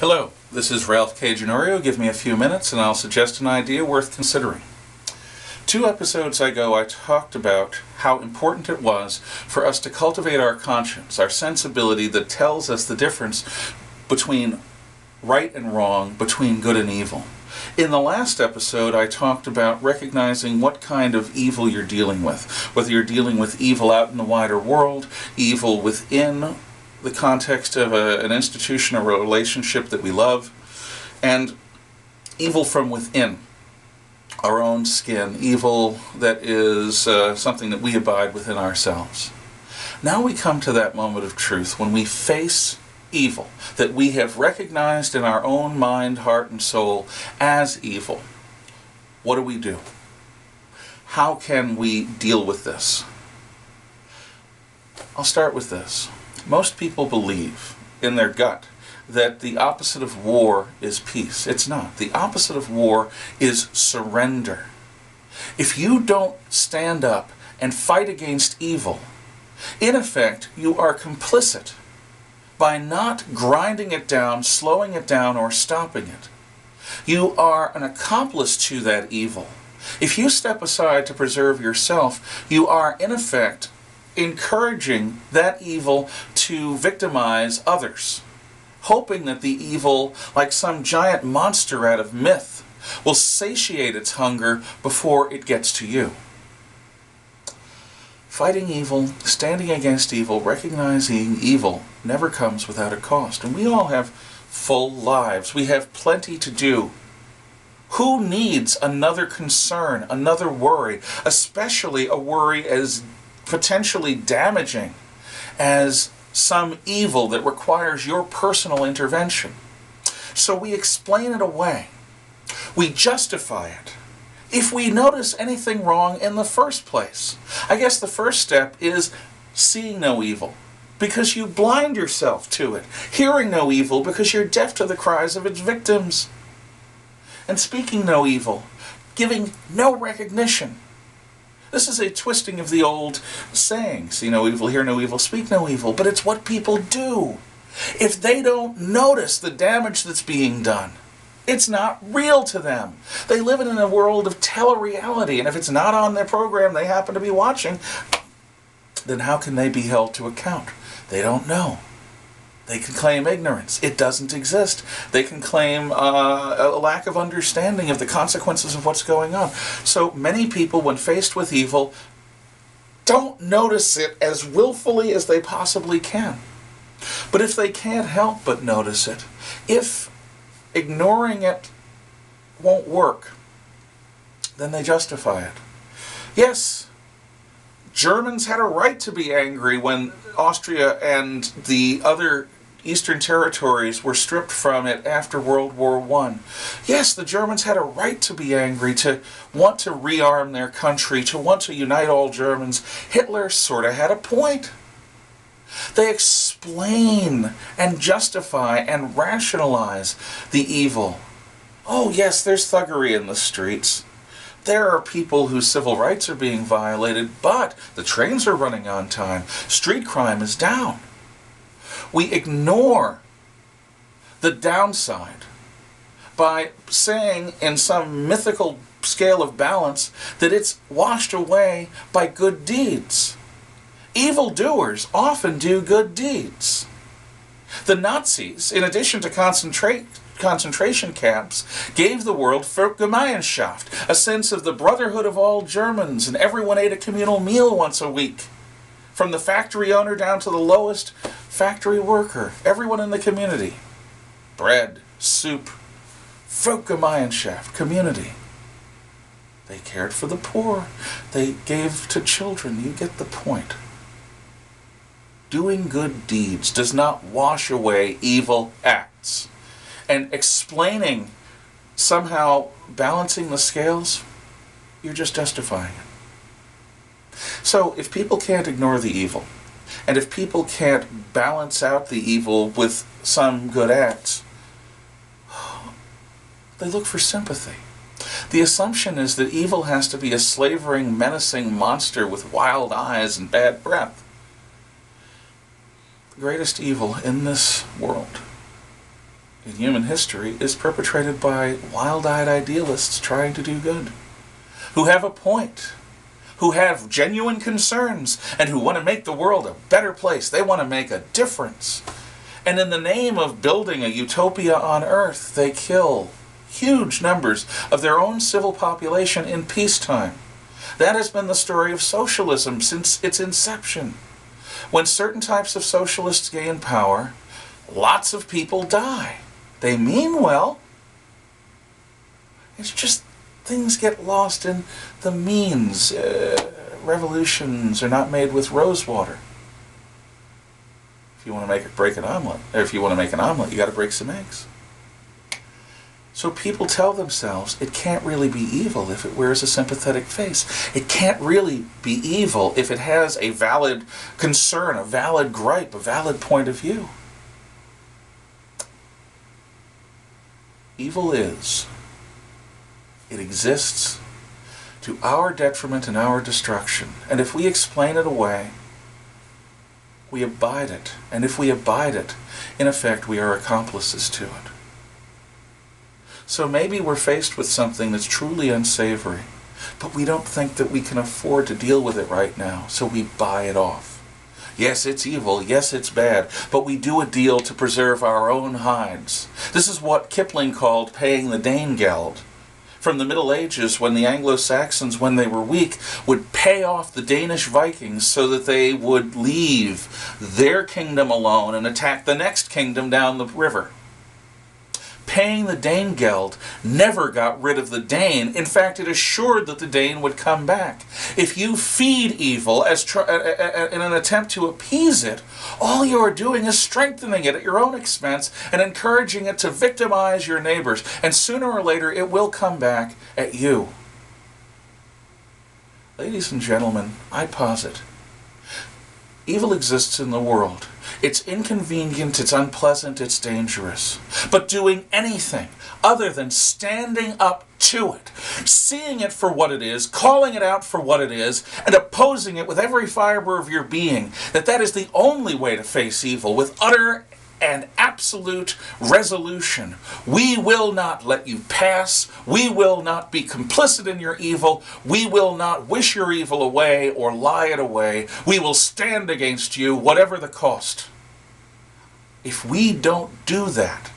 Hello, this is Ralph K. Ginorio. Give me a few minutes and I'll suggest an idea worth considering. 2 episodes ago I talked about how important it was for us to cultivate our conscience, our sensibility that tells us the difference between right and wrong, between good and evil. In the last episode I talked about recognizing what kind of evil you're dealing with, whether you're dealing with evil out in the wider world, evil within the context of an institution or a relationship that we love, and evil from within our own skin, evil that is something that we abide within ourselves. Now we come to that moment of truth when we face evil that we have recognized in our own mind, heart, and soul as evil. What do? How can we deal with this? I'll start with this. Most people believe in their gut that the opposite of war is peace. It's not. The opposite of war is surrender. If you don't stand up and fight against evil, in effect, you are complicit by not grinding it down, slowing it down, or stopping it. You are an accomplice to that evil. If you step aside to preserve yourself, you are, in effect, encouraging that evil to victimize others, hoping that the evil, like some giant monster out of myth, will satiate its hunger before it gets to you. Fighting evil, standing against evil, recognizing evil never comes without a cost. And we all have full lives. We have plenty to do. Who needs another concern, another worry, especially a worry as potentially damaging as some evil that requires your personal intervention? So we explain it away. We justify it. If we notice anything wrong in the first place, I guess the first step is seeing no evil, because you blind yourself to it. Hearing no evil, because you're deaf to the cries of its victims. And speaking no evil, giving no recognition. This is a twisting of the old saying, see no evil, hear no evil, speak no evil. But it's what people do. If they don't notice the damage that's being done, it's not real to them. They live in a world of tele-reality, and if it's not on their program they happen to be watching, then how can they be held to account? They don't know. They can claim ignorance. It doesn't exist. They can claim a lack of understanding of the consequences of what's going on. So many people, when faced with evil, don't notice it as willfully as they possibly can. But if they can't help but notice it, if ignoring it won't work, then they justify it. Yes, Germans had a right to be angry when Austria and the other Eastern territories were stripped from it after World War I. Yes, the Germans had a right to be angry, to want to rearm their country, to want to unite all Germans. Hitler sort of had a point. They explain and justify and rationalize the evil. Oh yes, there's thuggery in the streets. There are people whose civil rights are being violated, but the trains are running on time. Street crime is down. We ignore the downside by saying in some mythical scale of balance that it's washed away by good deeds. Evildoers often do good deeds. The Nazis, in addition to concentration camps, gave the world Gemeinschaft, a sense of the brotherhood of all Germans, and everyone ate a communal meal once a week. From the factory owner down to the lowest factory worker, everyone in the community. Bread, soup, Gemeinschaft, community. They cared for the poor. They gave to children. You get the point. Doing good deeds does not wash away evil acts. And explaining, somehow balancing the scales, you're just justifying it. So if people can't ignore the evil, and if people can't balance out the evil with some good acts, they look for sympathy. The assumption is that evil has to be a slavering, menacing monster with wild eyes and bad breath. The greatest evil in this world in human history is perpetrated by wild-eyed idealists trying to do good, who have a point, who have genuine concerns, and who want to make the world a better place. They want to make a difference. And in the name of building a utopia on earth, they kill huge numbers of their own civil population in peacetime. That has been the story of socialism since its inception. When certain types of socialists gain power, lots of people die. They mean well. It's just things get lost in the means. Revolutions are not made with rose water. If you want to break an omelet, or if you want to make an omelet, you got to break some eggs. So people tell themselves it can't really be evil if it wears a sympathetic face. It can't really be evil if it has a valid concern, a valid gripe, a valid point of view. Evil is. It exists to our detriment and our destruction. And if we explain it away, we abide it. And if we abide it, in effect, we are accomplices to it. So maybe we're faced with something that's truly unsavory, but we don't think that we can afford to deal with it right now, so we buy it off. Yes, it's evil, yes, it's bad, but we do a deal to preserve our own hides. This is what Kipling called paying the Danegeld. From the Middle Ages, when the Anglo-Saxons, when they were weak, would pay off the Danish Vikings so that they would leave their kingdom alone and attack the next kingdom down the river. Paying the Danegeld never got rid of the Dane. In fact, it assured that the Dane would come back. If you feed evil in an attempt to appease it, all you are doing is strengthening it at your own expense and encouraging it to victimize your neighbors. And sooner or later, it will come back at you. Ladies and gentlemen, I posit, evil exists in the world. It's inconvenient, it's unpleasant, it's dangerous. But doing anything other than standing up to it, seeing it for what it is, calling it out for what it is, and opposing it with every fiber of your being, that is the only way to face evil, with utter and absolute resolution. We will not let you pass. We will not be complicit in your evil. We will not wish your evil away or lie it away. We will stand against you, whatever the cost. If we don't do that,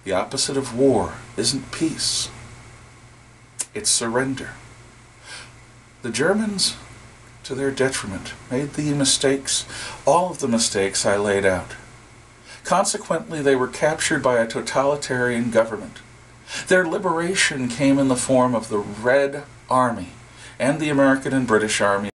the opposite of war isn't peace. It's surrender. The Germans, to their detriment, made the mistakes, all of the mistakes I laid out. Consequently, they were captured by a totalitarian government. Their liberation came in the form of the Red Army and the American and British Army.